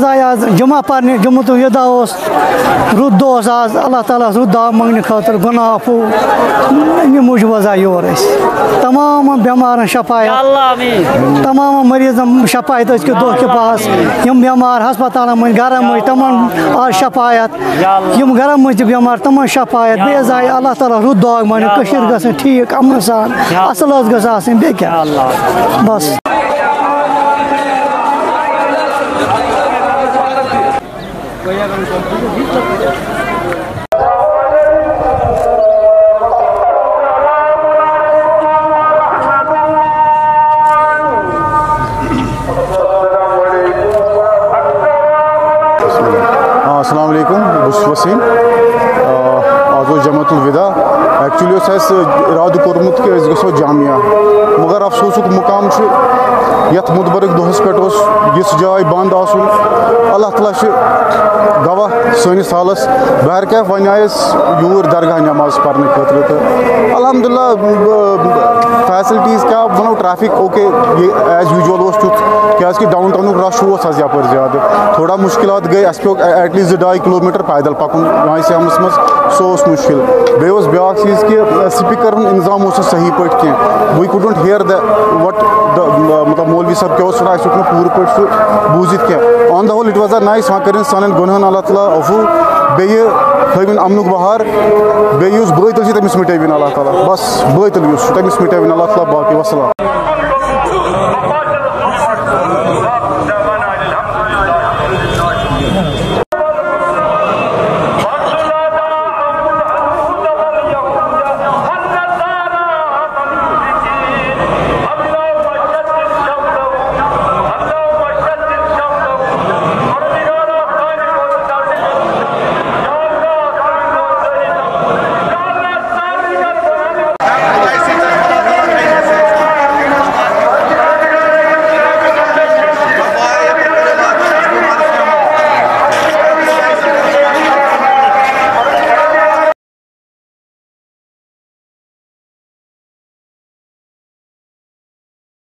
आए आज जुमा पढ़ने जुम्मू तो यदा रुद दोस आज अल्लाह ताला रुद दुआ मंगने खातर गुनाह अफू अमे मूजूब आए योर तमाम बेमार शफायत तमाम मरीजन शफायत के दो के पास यम बेमार हस्पताल मज घर मज तमाम आज शफायत यम घर मज बेमार तमाम शफायत बे आए अल्लाह ताला रुद दुआ माने कशीर गसन ठीक अमन सान असल गस आसन बे क्या बस अस्सलाम वालेकुम वसीम आज जमातुल विदा एक्चुअली इराद कोर्मुत कि गो जामिया मगर अफसोसुक मुकाम यथ मुतबरक दोहस पे इस जाय बंद आसन अल्लाह ताला गवाह सनिस हालस बहर क्या वन आयस यूर दरगाह नमाज पढ़ने खतर तो अल्हम्दुलिल्लाह फैसिलिटीज़ क्या वनो ट्रैफिक ओके ये एज यूजुअल तुथ क्या डाउन टाउन रश यप ज्यादा थोड़ा मुश्किलात गई अस पे एटलीस्ट 2.5 किलोमीटर पैदल पकुन वहाँ से हमस मज सो मुश्किल बे ब्या चीज़ कि स्पीकर इंतजाम सही पे कह we couldn't hear the what मतलब मौलवी सब क्या वन अस पूर पे सह बूजित कह on the whole it was a nice वहाँ कर सान गुनहन अल्लाह ताला अफू बे थविन अमनुक बहार बे बातल तमिस मिटेविन अल्लाह ताला बस बातल तमिस मिटेविन अल्लाह ताला बाकी वसलाम।